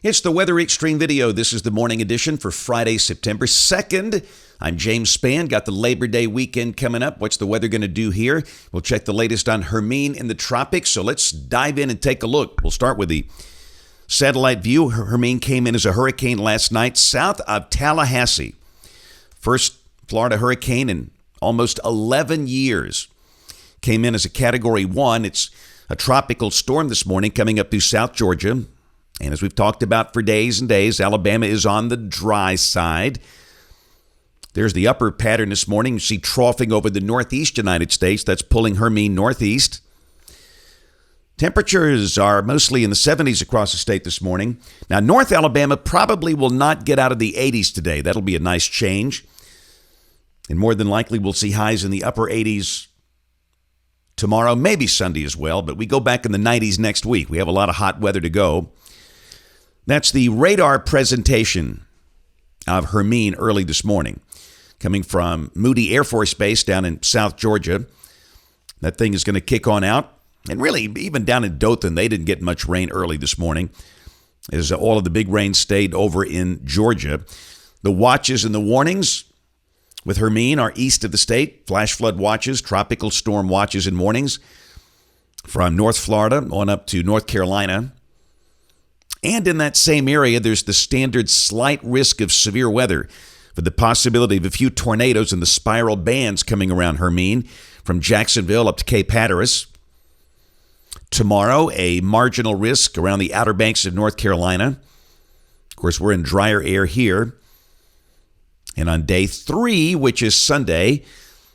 It's the Weather Xtreme video. This is the morning edition for Friday, September 2nd. I'm James Spann. Got the Labor Day weekend coming up. What's the weather going to do here? We'll check the latest on Hermine in the tropics. So let's dive in and take a look. We'll start with the satellite view. Hermine came in as a hurricane last night south of Tallahassee. First Florida hurricane in almost 11 years. Came in as a Category 1. It's a tropical storm this morning coming up through South Georgia. And as we've talked about for days and days, Alabama is on the dry side. There's the upper pattern this morning. You see troughing over the northeast United States. That's pulling Hermine northeast. Temperatures are mostly in the 70s across the state this morning. Now, North Alabama probably will not get out of the 80s today. That'll be a nice change. And more than likely, we'll see highs in the upper 80s tomorrow, maybe Sunday as well. But we go back in the 90s next week. We have a lot of hot weather to go. That's the radar presentation of Hermine early this morning, coming from Moody Air Force Base down in South Georgia. That thing is going to kick on out. And really, even down in Dothan, they didn't get much rain early this morning, as all of the big rain stayed over in Georgia. The watches and the warnings with Hermine are east of the state. Flash flood watches, tropical storm watches and warnings from North Florida on up to North Carolina. And in that same area, there's the standard slight risk of severe weather with the possibility of a few tornadoes in the spiral bands coming around Hermine from Jacksonville up to Cape Hatteras. Tomorrow, a marginal risk around the Outer Banks of North Carolina. Of course, we're in drier air here. And on day 3, which is Sunday,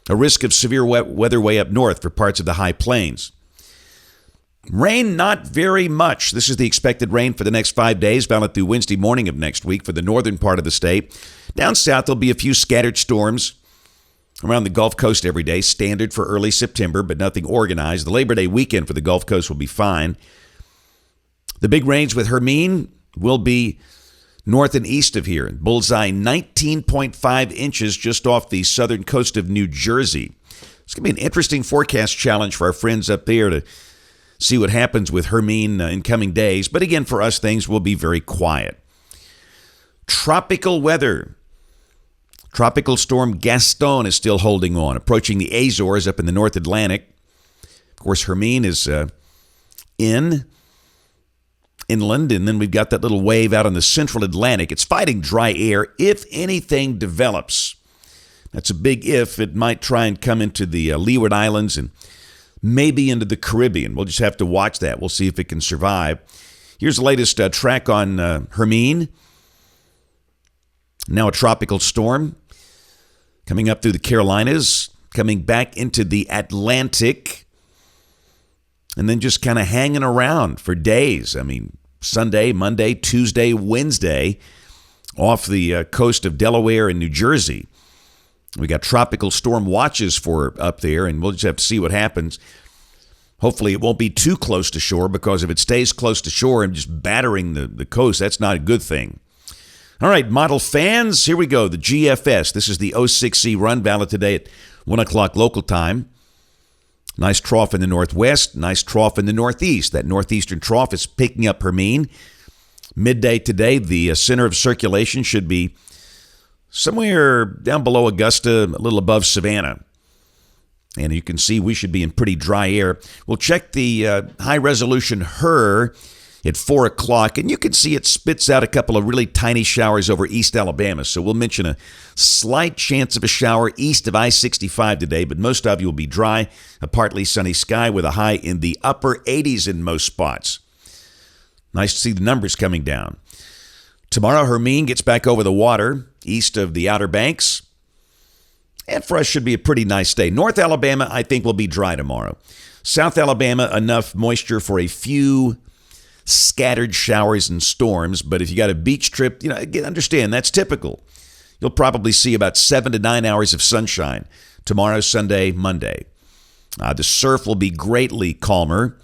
a risk of severe weather way up north for parts of the high plains. Rain, not very much. This is the expected rain for the next 5 days, valid through Wednesday morning of next week for the northern part of the state. Down south, there'll be a few scattered storms around the Gulf Coast every day, standard for early September, but nothing organized. The Labor Day weekend for the Gulf Coast will be fine. The big range with Hermine will be north and east of here. Bullseye 19.5 inches just off the southern coast of New Jersey. It's going to be an interesting forecast challenge for our friends up there to see what happens with Hermine in coming days. But again, for us, things will be very quiet. Tropical weather. Tropical storm Gaston is still holding on, approaching the Azores up in the North Atlantic. Of course, Hermine is inland, and then we've got that little wave out in the Central Atlantic. It's fighting dry air. If anything develops, that's a big if. It might try and come into the Leeward Islands and maybe into the Caribbean. We'll just have to watch that. We'll see if it can survive. Here's the latest track on Hermine. Now a tropical storm coming up through the Carolinas, coming back into the Atlantic, and then just kind of hanging around for days. I mean, Sunday, Monday, Tuesday, Wednesday, off the coast of Delaware and New Jersey. We got tropical storm watches for up there, and we'll just have to see what happens. Hopefully it won't be too close to shore, because if it stays close to shore and just battering the coast, that's not a good thing. All right, model fans, here we go. The GFS. This is the 06C run, valid today at 1 o'clock local time. Nice trough in the northwest, nice trough in the northeast. That northeastern trough is picking up Hermine. Midday today, the center of circulation should be somewhere down below Augusta, a little above Savannah. And you can see we should be in pretty dry air. We'll check the high-resolution HER at 4 o'clock, and you can see it spits out a couple of really tiny showers over East Alabama. So we'll mention a slight chance of a shower east of I-65 today, but most of you will be dry, a partly sunny sky with a high in the upper 80s in most spots. Nice to see the numbers coming down. Tomorrow, Hermine gets back over the water east of the Outer Banks. And for us, should be a pretty nice day. North Alabama, I think, will be dry tomorrow. South Alabama, enough moisture for a few scattered showers and storms. But if you got a beach trip, again, understand, that's typical. You'll probably see about 7 to 9 hours of sunshine tomorrow, Sunday, Monday. The surf will be greatly calmer.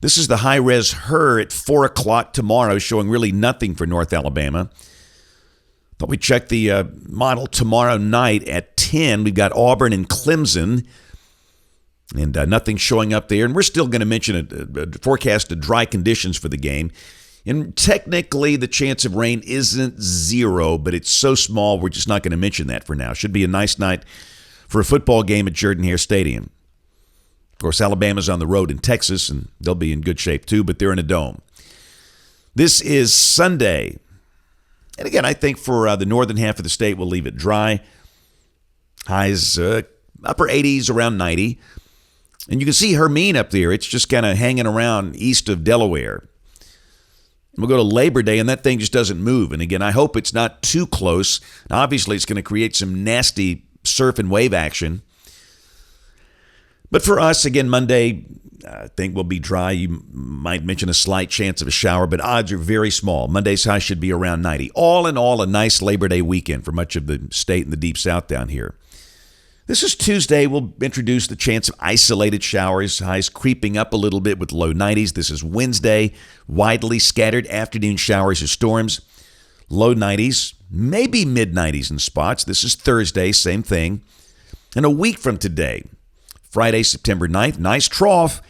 This is the high-res HER at 4 o'clock tomorrow, showing really nothing for North Alabama. But we check the model tomorrow night at 10. We've got Auburn and Clemson. And nothing showing up there. And we're still going to mention a forecast of dry conditions for the game. And technically, the chance of rain isn't zero, but it's so small, we're just not going to mention that for now. Should be a nice night for a football game at Jordan-Hare Stadium. Of course, Alabama's on the road in Texas, and they'll be in good shape too, but they're in a dome. This is Sunday. And again, I think for the northern half of the state, we'll leave it dry. Highs upper 80s, around 90. And you can see Hermine up there. It's just kind of hanging around east of Delaware. We'll go to Labor Day, and that thing just doesn't move. And again, I hope it's not too close. Obviously, it's going to create some nasty surf and wave action. But for us, again, Monday, I think will be dry. You might mention a slight chance of a shower, but odds are very small. Monday's high should be around 90. All in all, a nice Labor Day weekend for much of the state and the Deep South down here. This is Tuesday. We'll introduce the chance of isolated showers, highs creeping up a little bit with low 90s. This is Wednesday. Widely scattered afternoon showers or storms. Low 90s, maybe mid 90s in spots. This is Thursday, same thing. And a week from today, Friday, September 9th, nice trough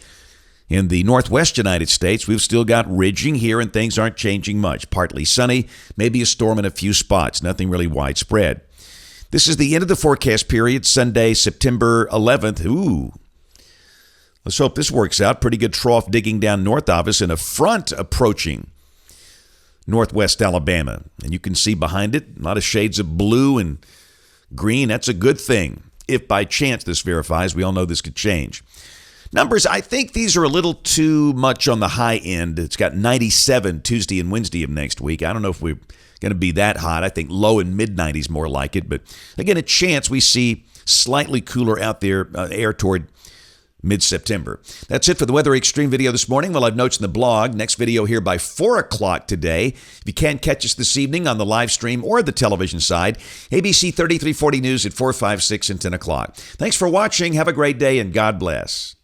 in the northwest United States. We've still got ridging here and things aren't changing much. Partly sunny, maybe a storm in a few spots, nothing really widespread. This is the end of the forecast period, Sunday, September 11th. Ooh, let's hope this works out. Pretty good trough digging down north of us and a front approaching northwest Alabama. And you can see behind it a lot of shades of blue and green. That's a good thing. If by chance this verifies, we all know this could change. Numbers, I think these are a little too much on the high end. It's got 97 Tuesday and Wednesday of next week. I don't know if we're going to be that hot. I think low and mid 90s more like it. But again, a chance we see slightly cooler out there, air toward mid-September. That's it for the Weather Xtreme video this morning. We'll have notes in the blog. Next video here by 4 o'clock today. If you can't catch us this evening on the live stream or the television side, ABC 3340 News at 4, 5, 6, and 10 o'clock. Thanks for watching. Have a great day, and God bless.